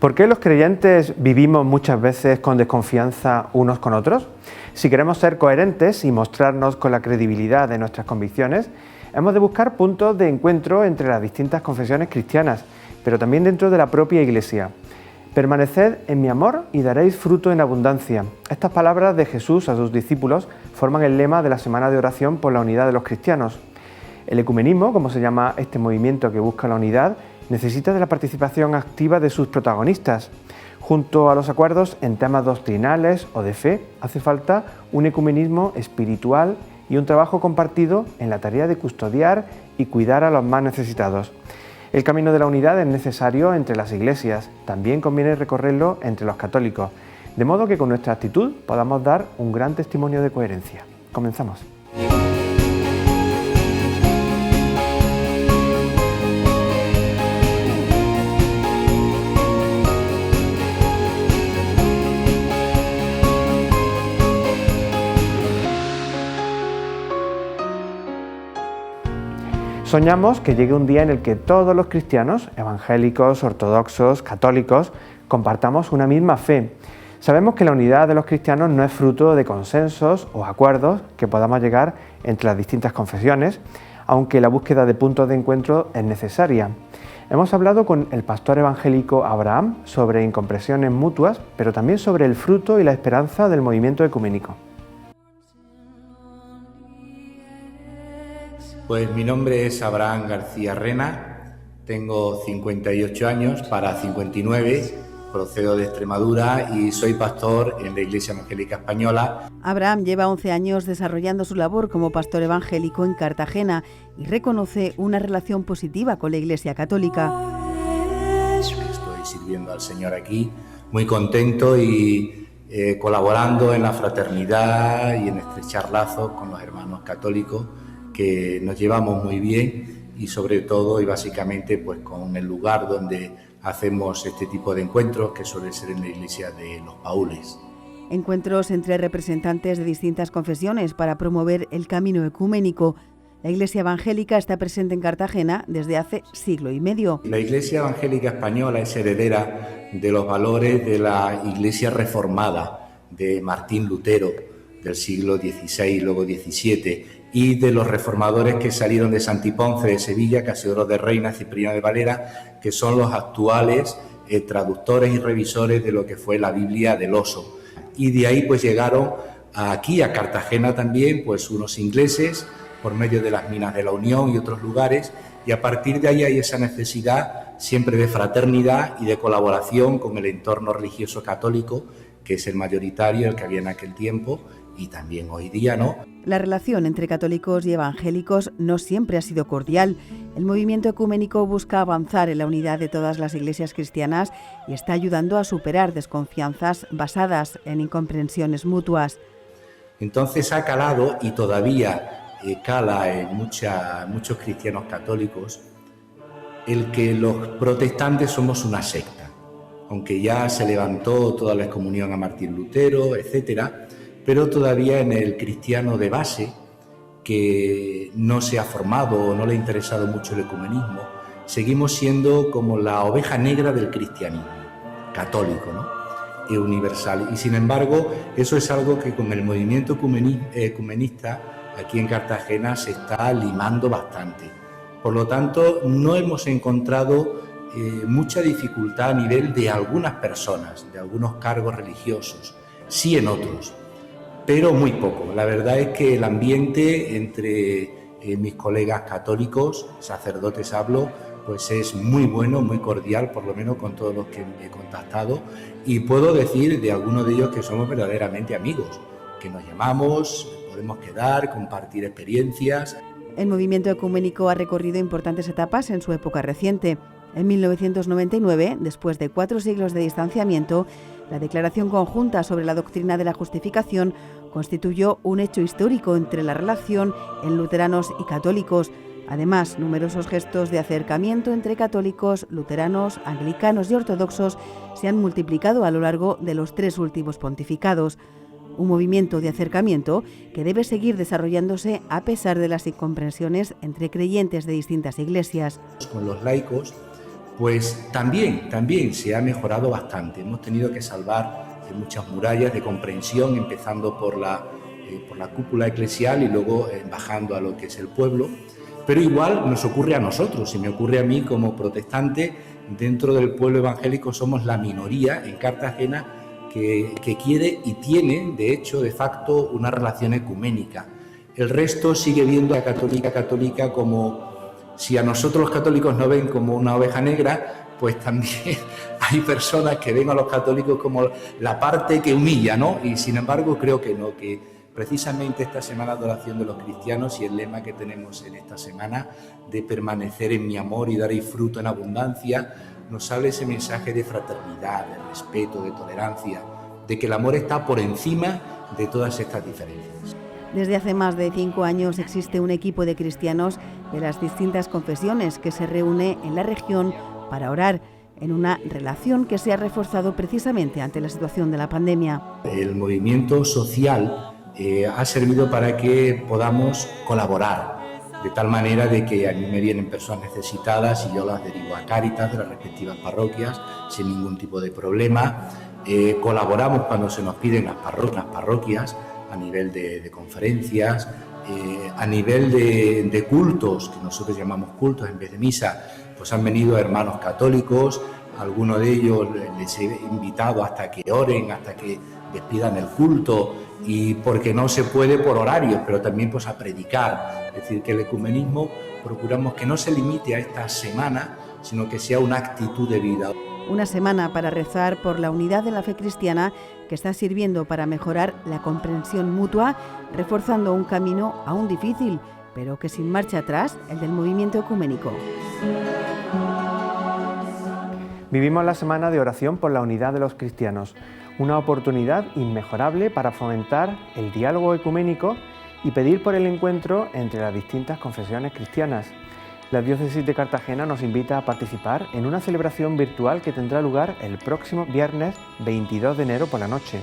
¿Por qué los creyentes vivimos muchas veces con desconfianza unos con otros? Si queremos ser coherentes y mostrarnos con la credibilidad de nuestras convicciones, hemos de buscar puntos de encuentro entre las distintas confesiones cristianas, pero también dentro de la propia Iglesia. Permaneced en mi amor y daréis fruto en abundancia. Estas palabras de Jesús a sus discípulos forman el lema de la Semana de Oración por la Unidad de los Cristianos. El ecumenismo, como se llama este movimiento que busca la unidad, necesita de la participación activa de sus protagonistas. Junto a los acuerdos en temas doctrinales o de fe, hace falta un ecumenismo espiritual y un trabajo compartido en la tarea de custodiar y cuidar a los más necesitados. El camino de la unidad es necesario entre las iglesias, también conviene recorrerlo entre los católicos, de modo que con nuestra actitud podamos dar un gran testimonio de coherencia. Comenzamos. Soñamos que llegue un día en el que todos los cristianos, evangélicos, ortodoxos, católicos, compartamos una misma fe. Sabemos que la unidad de los cristianos no es fruto de consensos o acuerdos que podamos llegar entre las distintas confesiones, aunque la búsqueda de puntos de encuentro es necesaria. Hemos hablado con el pastor evangélico Abraham sobre incomprensiones mutuas, pero también sobre el fruto y la esperanza del movimiento ecuménico. Pues mi nombre es Abraham García Rena, tengo 58 años, para 59, procedo de Extremadura y soy pastor en la Iglesia Evangélica Española. Abraham lleva 11 años desarrollando su labor como pastor evangélico en Cartagena y reconoce una relación positiva con la Iglesia Católica. Estoy sirviendo al Señor aquí, muy contento y colaborando en la fraternidad y en estrechar lazos con los hermanos católicos, que nos llevamos muy bien y sobre todo y básicamente pues con el lugar donde hacemos este tipo de encuentros, que suele ser en la iglesia de los Paules. Encuentros entre representantes de distintas confesiones para promover el camino ecuménico. La Iglesia Evangélica está presente en Cartagena desde hace siglo y medio. La Iglesia Evangélica Española es heredera de los valores de la Iglesia Reformada de Martín Lutero del siglo XVI, luego XVII, y de los reformadores que salieron de Santiponce de Sevilla, Casiodoro de Reina, Cipriano de Valera, que son los actuales traductores y revisores de lo que fue la Biblia del Oso. Y de ahí pues llegaron aquí a Cartagena también pues unos ingleses por medio de las minas de la Unión y otros lugares, y a partir de ahí hay esa necesidad siempre de fraternidad y de colaboración con el entorno religioso católico, que es el mayoritario, el que había en aquel tiempo y también hoy día, ¿no? La relación entre católicos y evangélicos no siempre ha sido cordial. El movimiento ecuménico busca avanzar en la unidad de todas las iglesias cristianas y está ayudando a superar desconfianzas basadas en incomprensiones mutuas. Entonces ha calado y todavía cala en muchos cristianos católicos el que los protestantes somos una secta, aunque ya se levantó toda la excomunión a Martín Lutero, etcétera. Pero todavía en el cristiano de base, que no se ha formado o no le ha interesado mucho el ecumenismo, seguimos siendo como la oveja negra del cristianismo católico, ¿no? Y universal. Y sin embargo, eso es algo que con el movimiento ecumenista aquí en Cartagena se está limando bastante. Por lo tanto, no hemos encontrado mucha dificultad a nivel de algunas personas, de algunos cargos religiosos, sí en otros, pero muy poco. La verdad es que el ambiente entre mis colegas católicos, sacerdotes hablo, pues es muy bueno, muy cordial, por lo menos con todos los que he contactado, y puedo decir de algunos de ellos que somos verdaderamente amigos, que nos llamamos, podemos quedar, compartir experiencias. El movimiento ecuménico ha recorrido importantes etapas en su época reciente. En 1999, después de 4 siglos de distanciamiento, la Declaración Conjunta sobre la Doctrina de la Justificación constituyó un hecho histórico entre la relación en luteranos y católicos. Además, numerosos gestos de acercamiento entre católicos, luteranos, anglicanos y ortodoxos se han multiplicado a lo largo de los 3 últimos pontificados. Un movimiento de acercamiento que debe seguir desarrollándose a pesar de las incomprensiones entre creyentes de distintas iglesias. Con los laicos pues también se ha mejorado bastante. Hemos tenido que salvar muchas murallas de comprensión, empezando por la cúpula eclesial y luego bajando a lo que es el pueblo. Pero igual nos ocurre a nosotros, y me ocurre a mí como protestante. Dentro del pueblo evangélico somos la minoría en Cartagena que quiere y tiene, de hecho, de facto, una relación ecuménica. El resto sigue viendo a la católica como, si a nosotros los católicos nos ven como una oveja negra, pues también hay personas que ven a los católicos como la parte que humilla, ¿no? Y sin embargo creo que no, que precisamente esta semana de oración de los cristianos y el lema que tenemos en esta semana de permanecer en mi amor y daréis fruto en abundancia, nos habla ese mensaje de fraternidad, de respeto, de tolerancia, de que el amor está por encima de todas estas diferencias. Desde hace más de 5 años existe un equipo de cristianos de las distintas confesiones que se reúne en la región para orar, en una relación que se ha reforzado precisamente ante la situación de la pandemia. El movimiento social ha servido para que podamos colaborar, de tal manera de que a mí me vienen personas necesitadas y yo las derivo a Cáritas de las respectivas parroquias sin ningún tipo de problema. Colaboramos cuando se nos piden las parroquias a nivel de conferencias, a nivel de cultos, que nosotros llamamos cultos en vez de misa, pues han venido hermanos católicos, algunos de ellos les he invitado hasta que oren, hasta que despidan el culto, y porque no se puede por horarios, pero también pues a predicar. Es decir, que el ecumenismo procuramos que no se limite a esta semana, sino que sea una actitud de vida. Una semana para rezar por la unidad de la fe cristiana que está sirviendo para mejorar la comprensión mutua, reforzando un camino aún difícil, pero que sin marcha atrás, el del movimiento ecuménico. Vivimos la semana de oración por la unidad de los cristianos, una oportunidad inmejorable para fomentar el diálogo ecuménico y pedir por el encuentro entre las distintas confesiones cristianas. La Diócesis de Cartagena nos invita a participar en una celebración virtual que tendrá lugar el próximo viernes 22 de enero por la noche.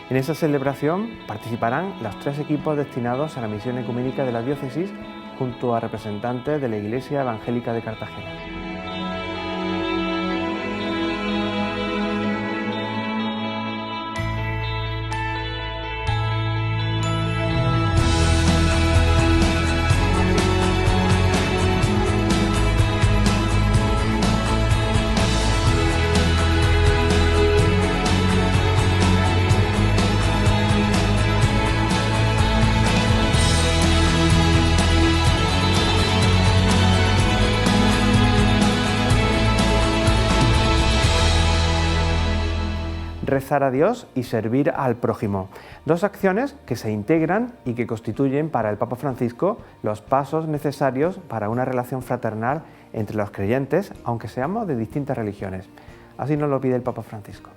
En esa celebración participarán los 3 equipos destinados a la misión ecuménica de la Diócesis junto a representantes de la Iglesia Evangélica de Cartagena. Rezar a Dios y servir al prójimo. 2 acciones que se integran y que constituyen para el Papa Francisco los pasos necesarios para una relación fraternal entre los creyentes, aunque seamos de distintas religiones. Así nos lo pide el Papa Francisco.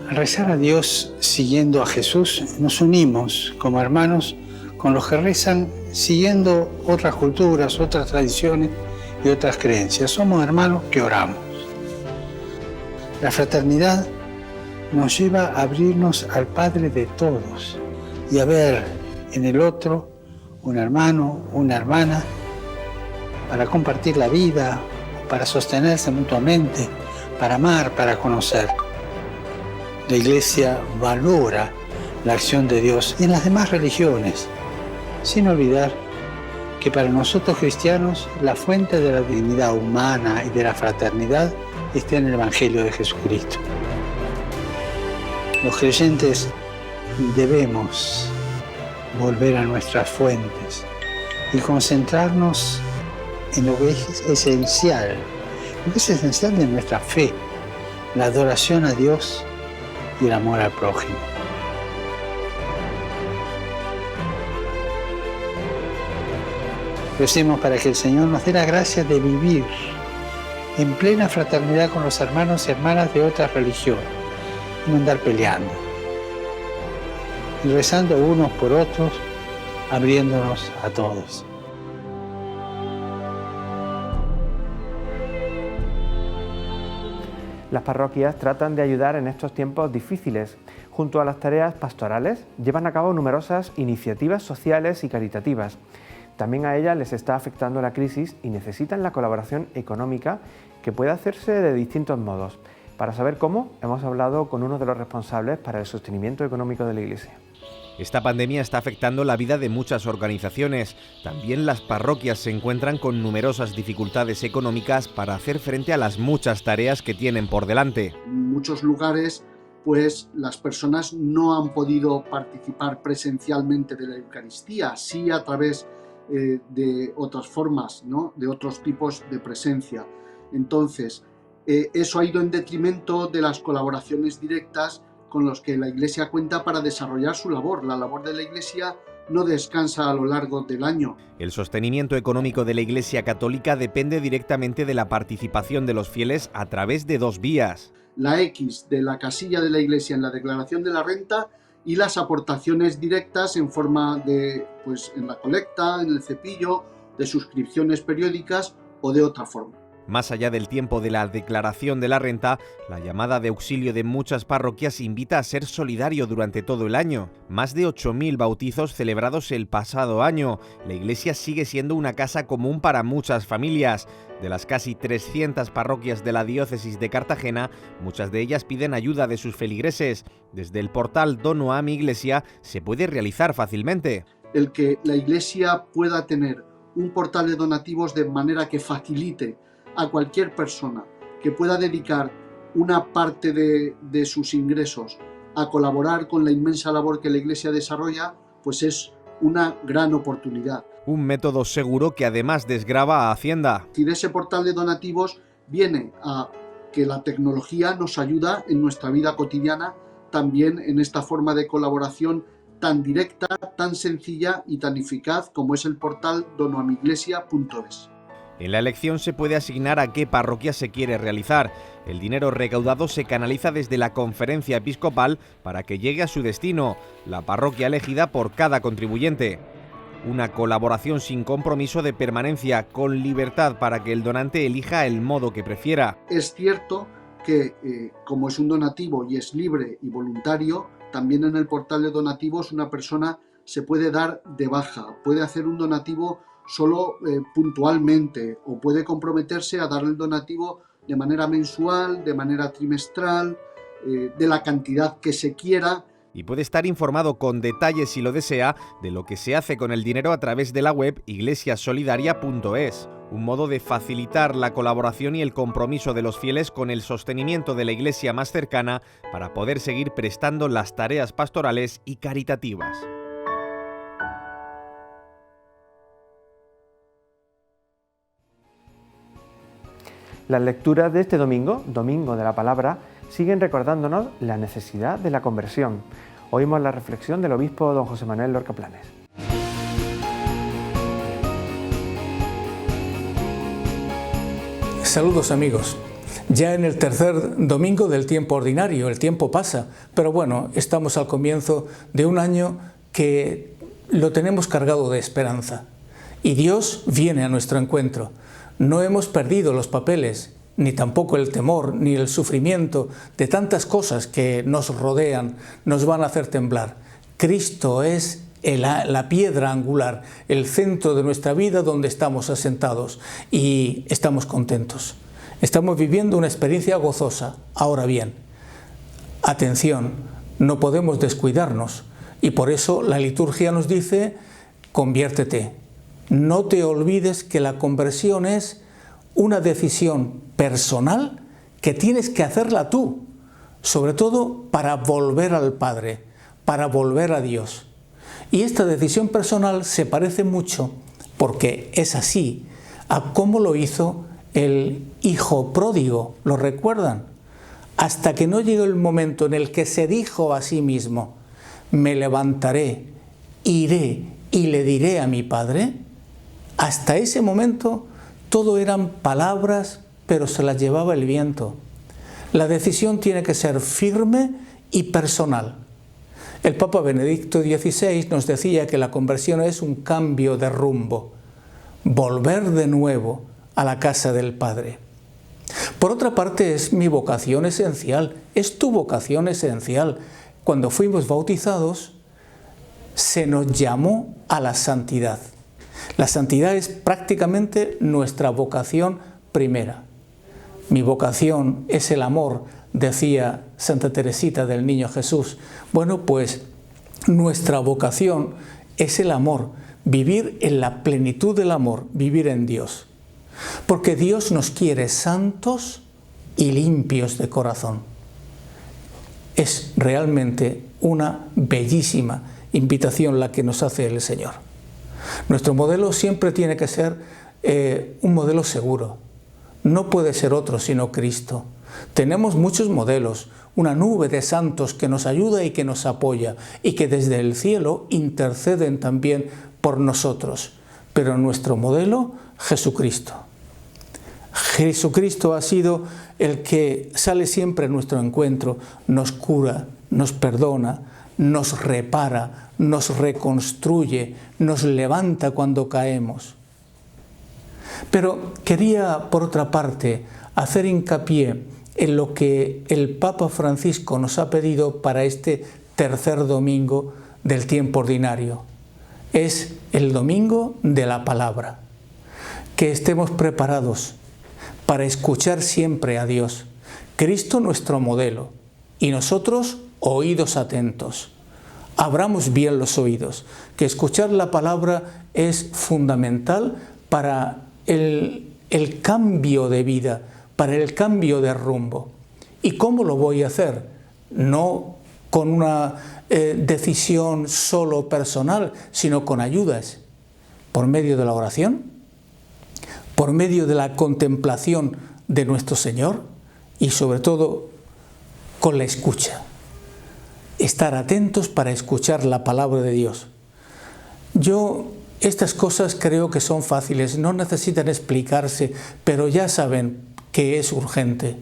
Al rezar a Dios siguiendo a Jesús, nos unimos como hermanos con los que rezan siguiendo otras culturas, otras tradiciones y otras creencias. Somos hermanos que oramos. La fraternidad nos lleva a abrirnos al Padre de todos y a ver en el otro un hermano, una hermana, para compartir la vida, para sostenerse mutuamente, para amar, para conocer. La Iglesia valora la acción de Dios en las demás religiones, sin olvidar que para nosotros cristianos la fuente de la dignidad humana y de la fraternidad está en el Evangelio de Jesucristo. Los creyentes debemos volver a nuestras fuentes y concentrarnos en lo que es esencial, de nuestra fe, la adoración a Dios y el amor al prójimo. Recemos para que el Señor nos dé la gracia de vivir en plena fraternidad con los hermanos y hermanas de otras religiones, no andar peleando y rezando unos por otros, abriéndonos a todos. Las parroquias tratan de ayudar en estos tiempos difíciles. Junto a las tareas pastorales, llevan a cabo numerosas iniciativas sociales y caritativas. También a ellas les está afectando la crisis y necesitan la colaboración económica que puede hacerse de distintos modos. Para saber cómo, hemos hablado con uno de los responsables para el sostenimiento económico de la Iglesia. Esta pandemia está afectando la vida de muchas organizaciones. También las parroquias se encuentran con numerosas dificultades económicas para hacer frente a las muchas tareas que tienen por delante. En muchos lugares, pues las personas no han podido participar presencialmente de la Eucaristía, sí a través de otras formas, ¿no?, de otros tipos de presencia. Entonces, eso ha ido en detrimento de las colaboraciones directas con los que la Iglesia cuenta para desarrollar su labor. La labor de la Iglesia no descansa a lo largo del año. El sostenimiento económico de la Iglesia Católica depende directamente de la participación de los fieles a través de dos vías. La X de la casilla de la Iglesia en la declaración de la renta y las aportaciones directas en forma de, pues, en la colecta, en el cepillo, de suscripciones periódicas o de otra forma. Más allá del tiempo de la declaración de la renta, la llamada de auxilio de muchas parroquias invita a ser solidario durante todo el año. Más de 8.000 bautizos celebrados el pasado año. La iglesia sigue siendo una casa común para muchas familias. De las casi 300 parroquias de la diócesis de Cartagena, muchas de ellas piden ayuda de sus feligreses. Desde el portal Dono a mi Iglesia se puede realizar fácilmente. El que la iglesia pueda tener un portal de donativos de manera que facilite a cualquier persona que pueda dedicar una parte de sus ingresos a colaborar con la inmensa labor que la Iglesia desarrolla, pues es una gran oportunidad. Un método seguro que además desgrava a Hacienda. Y de ese portal de donativos viene a que la tecnología nos ayuda en nuestra vida cotidiana, también en esta forma de colaboración tan directa, tan sencilla y tan eficaz como es el portal donoamiglesia.es. En la elección se puede asignar a qué parroquia se quiere realizar. El dinero recaudado se canaliza desde la conferencia episcopal para que llegue a su destino, la parroquia elegida por cada contribuyente. Una colaboración sin compromiso de permanencia, con libertad para que el donante elija el modo que prefiera. Es cierto que como es un donativo y es libre y voluntario, también en el portal de donativos una persona se puede dar de baja, puede hacer un donativo solo puntualmente, o puede comprometerse a dar el donativo de manera mensual, de manera trimestral, de la cantidad que se quiera. Y puede estar informado con detalles, si lo desea, de lo que se hace con el dinero a través de la web iglesiasolidaria.es, un modo de facilitar la colaboración y el compromiso de los fieles con el sostenimiento de la iglesia más cercana para poder seguir prestando las tareas pastorales y caritativas. Las lecturas de este domingo, Domingo de la Palabra, siguen recordándonos la necesidad de la conversión. Oímos la reflexión del obispo don José Manuel Lorca Planes. Saludos amigos. Ya en el tercer domingo del tiempo ordinario, el tiempo pasa, pero bueno, estamos al comienzo de un año que lo tenemos cargado de esperanza. Y Dios viene a nuestro encuentro. No hemos perdido los papeles, ni tampoco el temor, ni el sufrimiento de tantas cosas que nos rodean, nos van a hacer temblar. Cristo es la piedra angular, el centro de nuestra vida donde estamos asentados y estamos contentos. Estamos viviendo una experiencia gozosa. Ahora bien, atención, no podemos descuidarnos y por eso la liturgia nos dice: conviértete. No te olvides que la conversión es una decisión personal que tienes que hacerla tú, sobre todo para volver al Padre, para volver a Dios. Y esta decisión personal se parece mucho, porque es así, a cómo lo hizo el hijo pródigo, ¿lo recuerdan? Hasta que no llegó el momento en el que se dijo a sí mismo: me levantaré, iré y le diré a mi Padre. Hasta ese momento todo eran palabras, pero se las llevaba el viento. La decisión tiene que ser firme y personal. El Papa Benedicto XVI nos decía que la conversión es un cambio de rumbo, volver de nuevo a la casa del Padre. Por otra parte, es mi vocación esencial, es tu vocación esencial. Cuando fuimos bautizados, se nos llamó a la santidad. La santidad es prácticamente nuestra vocación primera. Mi vocación es el amor, decía Santa Teresita del Niño Jesús. Bueno, pues nuestra vocación es el amor, vivir en la plenitud del amor, vivir en Dios. Porque Dios nos quiere santos y limpios de corazón. Es realmente una bellísima invitación la que nos hace el Señor. Nuestro modelo siempre tiene que ser un modelo seguro. No puede ser otro sino Cristo. Tenemos muchos modelos, una nube de santos que nos ayuda y que nos apoya y que desde el cielo interceden también por nosotros. Pero nuestro modelo, Jesucristo. Jesucristo ha sido el que sale siempre a nuestro encuentro, nos cura, nos perdona, nos repara, nos reconstruye, nos levanta cuando caemos. Pero quería, por otra parte, hacer hincapié en lo que el Papa Francisco nos ha pedido para este tercer domingo del tiempo ordinario. Es el domingo de la palabra. Que estemos preparados para escuchar siempre a Dios, Cristo nuestro modelo, y nosotros oídos atentos. Abramos bien los oídos, que escuchar la palabra es fundamental para el cambio de vida, para el cambio de rumbo. ¿Y cómo lo voy a hacer? No con una decisión solo personal, sino con ayudas, por medio de la oración, por medio de la contemplación de nuestro Señor y sobre todo con la escucha. Estar atentos para escuchar la palabra de Dios. Estas cosas creo que son fáciles, no necesitan explicarse, pero ya saben que es urgente.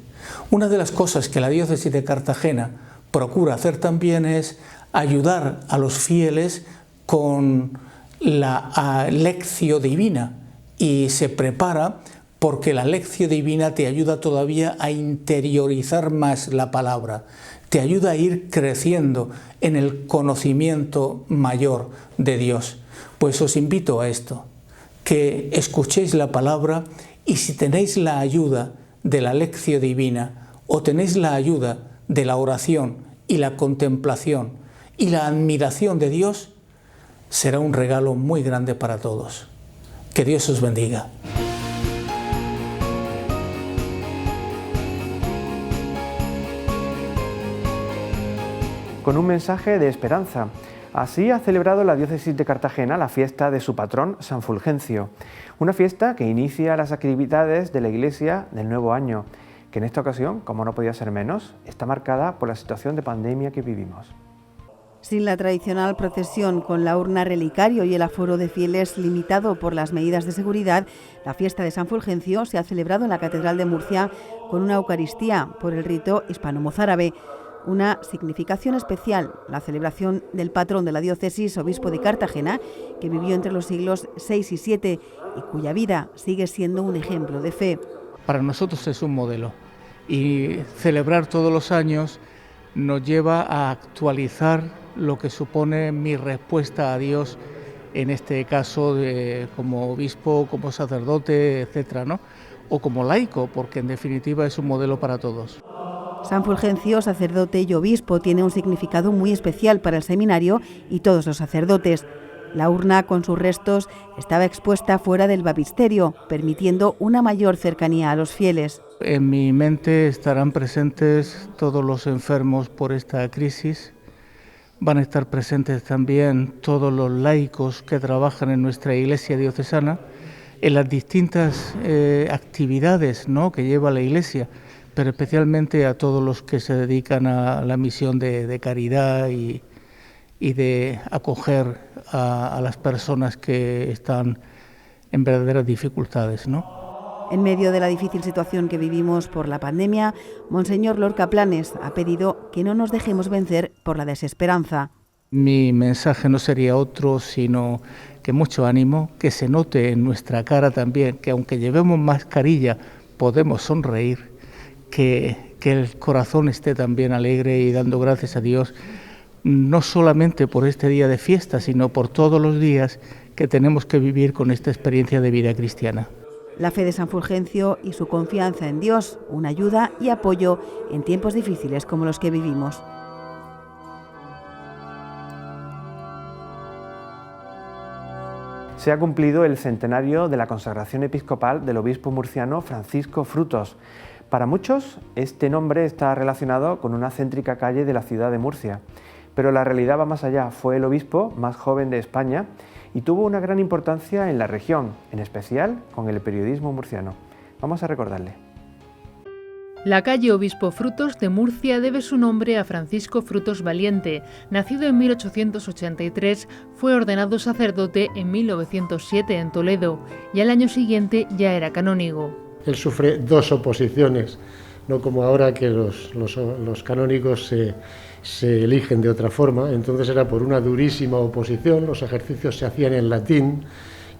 Una de las cosas que la diócesis de Cartagena procura hacer también es ayudar a los fieles con la lección divina, y se prepara porque la lección divina te ayuda todavía a interiorizar más la palabra, te ayuda a ir creciendo en el conocimiento mayor de Dios. Pues os invito a esto, que escuchéis la palabra y si tenéis la ayuda de la lección divina o tenéis la ayuda de la oración y la contemplación y la admiración de Dios, será un regalo muy grande para todos. Que Dios os bendiga. Con un mensaje de esperanza. Así ha celebrado la diócesis de Cartagena la fiesta de su patrón, San Fulgencio. Una fiesta que inicia las actividades de la Iglesia del nuevo año, que en esta ocasión, como no podía ser menos, está marcada por la situación de pandemia que vivimos. Sin la tradicional procesión con la urna relicario y el aforo de fieles limitado por las medidas de seguridad, la fiesta de San Fulgencio se ha celebrado en la Catedral de Murcia con una Eucaristía por el rito hispano-mozárabe. Una significación especial, la celebración del patrón de la diócesis, obispo de Cartagena, que vivió entre los siglos VI y VII y cuya vida sigue siendo un ejemplo de fe. Para nosotros es un modelo y celebrar todos los años nos lleva a actualizar lo que supone mi respuesta a Dios, en este caso como obispo, como sacerdote, etcétera, ¿no? O como laico, porque en definitiva es un modelo para todos. San Fulgencio, sacerdote y obispo, tiene un significado muy especial para el seminario y todos los sacerdotes. La urna con sus restos estaba expuesta fuera del baptisterio, permitiendo una mayor cercanía a los fieles. En mi mente estarán presentes todos los enfermos por esta crisis. Van a estar presentes también todos los laicos que trabajan en nuestra iglesia diocesana, en las distintas actividades, ¿no?, que lleva la iglesia, pero especialmente a todos los que se dedican a la misión de caridad y de acoger a las personas que están en verdaderas dificultades, ¿no? En medio de la difícil situación que vivimos por la pandemia, Monseñor Lorca Planes ha pedido que no nos dejemos vencer por la desesperanza. Mi mensaje no sería otro, sino que mucho ánimo, que se note en nuestra cara también, que aunque llevemos mascarilla podemos sonreír, que el corazón esté también alegre y dando gracias a Dios, no solamente por este día de fiesta, sino por todos los días que tenemos que vivir con esta experiencia de vida cristiana. La fe de San Fulgencio y su confianza en Dios, una ayuda y apoyo en tiempos difíciles como los que vivimos. Se ha cumplido el centenario de la consagración episcopal del obispo murciano Francisco Frutos. Para muchos, este nombre está relacionado con una céntrica calle de la ciudad de Murcia, pero la realidad va más allá. Fue el obispo más joven de España y tuvo una gran importancia en la región, en especial con el periodismo murciano. Vamos a recordarle. La calle Obispo Frutos de Murcia debe su nombre a Francisco Frutos Valiente. Nacido en 1883, fue ordenado sacerdote en 1907 en Toledo y al año siguiente ya era canónigo. Él sufre dos oposiciones, no como ahora que los canónigos se eligen de otra forma. Entonces era por una durísima oposición, los ejercicios se hacían en latín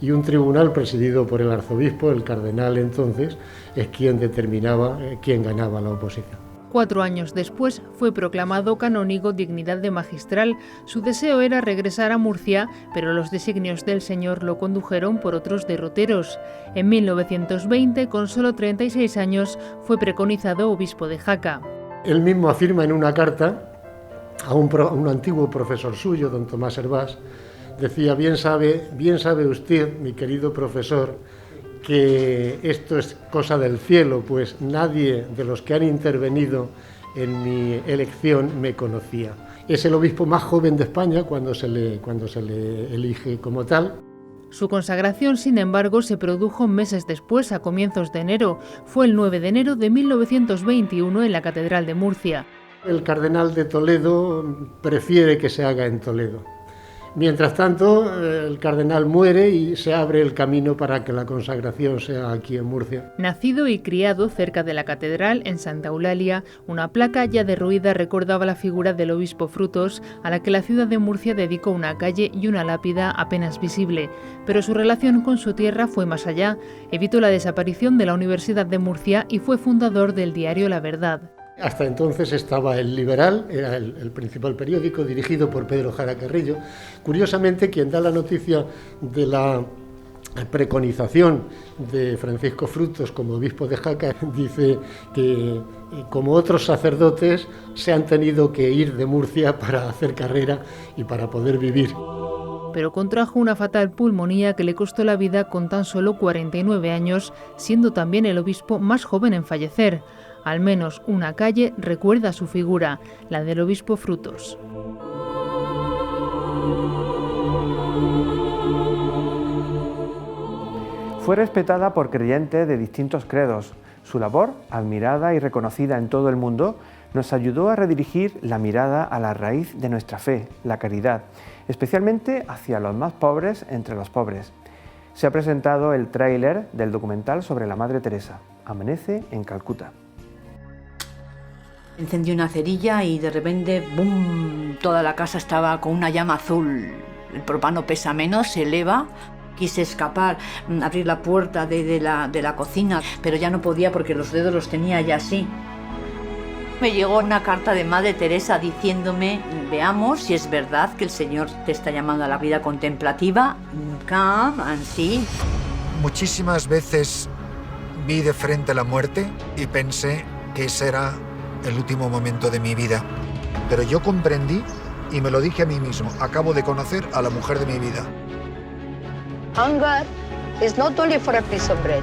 y un tribunal presidido por el arzobispo, el cardenal entonces, es quien determinaba quién ganaba la oposición. 4 años después fue proclamado canónigo dignidad de magistral. Su deseo era regresar a Murcia, pero los designios del Señor lo condujeron por otros derroteros. En 1920, con solo 36 años, fue preconizado obispo de Jaca. Él mismo afirma en una carta a un antiguo profesor suyo, don Tomás Hervás, decía: bien sabe usted, mi querido profesor, que esto es cosa del cielo, pues nadie de los que han intervenido en mi elección me conocía. Es el obispo más joven de España cuando se le elige como tal. Su consagración, sin embargo, se produjo meses después, a comienzos de enero. Fue el 9 de enero de 1921 en la Catedral de Murcia. El cardenal de Toledo prefiere que se haga en Toledo. Mientras tanto, el cardenal muere y se abre el camino para que la consagración sea aquí en Murcia. Nacido y criado cerca de la catedral, en Santa Eulalia, una placa ya derruida recordaba la figura del obispo Frutos, a la que la ciudad de Murcia dedicó una calle y una lápida apenas visible. Pero su relación con su tierra fue más allá. Evitó la desaparición de la Universidad de Murcia y fue fundador del diario La Verdad. Hasta entonces estaba El Liberal, era el principal periódico, dirigido por Pedro Jara Carrillo. Curiosamente, quien da la noticia de la preconización de Francisco Frutos como obispo de Jaca dice que, como otros sacerdotes, se han tenido que ir de Murcia para hacer carrera y para poder vivir. Pero contrajo una fatal pulmonía que le costó la vida con tan solo 49 años, siendo también el obispo más joven en fallecer. Al menos una calle recuerda su figura, la del obispo Frutos. Fue respetada por creyentes de distintos credos. Su labor, admirada y reconocida en todo el mundo, nos ayudó a redirigir la mirada a la raíz de nuestra fe, la caridad, especialmente hacia los más pobres entre los pobres. Se ha presentado el tráiler del documental sobre la Madre Teresa, Amanece en Calcuta. Encendí una cerilla y de repente, ¡bum!, toda la casa estaba con una llama azul. El propano pesa menos, se eleva. Quise escapar, abrir la puerta de la cocina, pero ya no podía porque los dedos los tenía ya así. Me llegó una carta de Madre Teresa diciéndome: veamos si es verdad que el Señor te está llamando a la vida contemplativa. Come and see. Muchísimas veces vi de frente la muerte y pensé que ese era el último momento de mi vida. Pero yo comprendí y me lo dije a mí mismo: acabo de conocer a la mujer de mi vida. Hunger is not only for a piece of bread.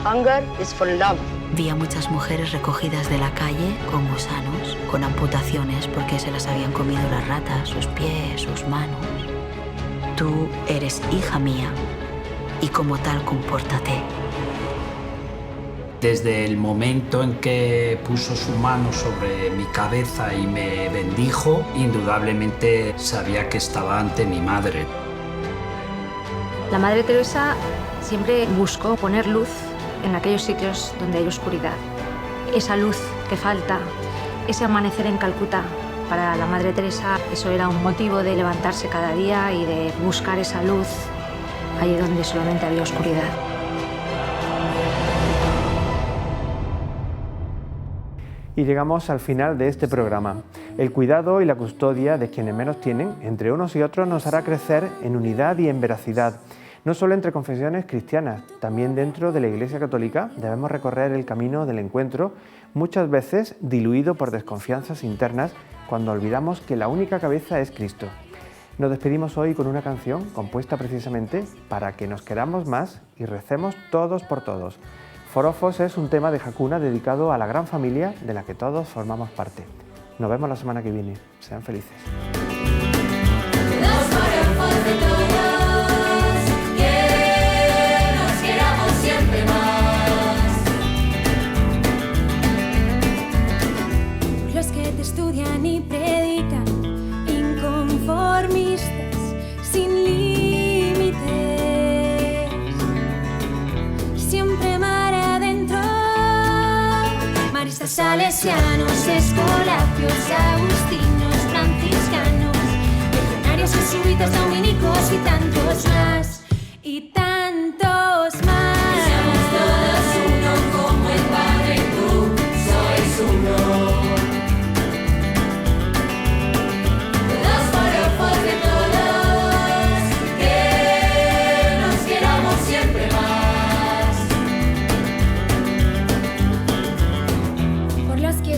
Hunger is for love. Vi a muchas mujeres recogidas de la calle con gusanos, con amputaciones porque se las habían comido las ratas, sus pies, sus manos. Tú eres hija mía y como tal compórtate. Desde el momento en que puso su mano sobre mi cabeza y me bendijo, indudablemente sabía que estaba ante mi madre. La Madre Teresa siempre buscó poner luz en aquellos sitios donde hay oscuridad. Esa luz que falta, ese amanecer en Calcuta, para la Madre Teresa eso era un motivo de levantarse cada día y de buscar esa luz allí donde solamente había oscuridad. Y llegamos al final de este programa. El cuidado y la custodia de quienes menos tienen, entre unos y otros, nos hará crecer en unidad y en veracidad. No solo entre confesiones cristianas, también dentro de la Iglesia Católica debemos recorrer el camino del encuentro, muchas veces diluido por desconfianzas internas cuando olvidamos que la única cabeza es Cristo. Nos despedimos hoy con una canción compuesta precisamente para que nos queramos más y recemos todos por todos. Forofos es un tema de Hakuna dedicado a la gran familia de la que todos formamos parte. Nos vemos la semana que viene. Sean felices. Los que te estudian y predican, inconformistas, sin límites, siempre mar adentro. Maristas, salesianos, escolapios, agustinos, franciscanos, legionarios, jesuitas, dominicos y tantos más, y tantos más. Seamos todos uno como el Padre y tú sois uno.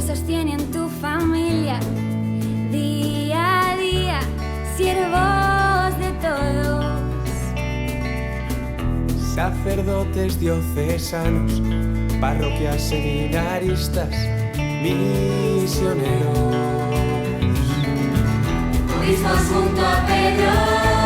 Sostienen tu familia día a día, siervos de todos. Sacerdotes diocesanos, parroquias, seminaristas, misioneros. Mismos junto a Pedro.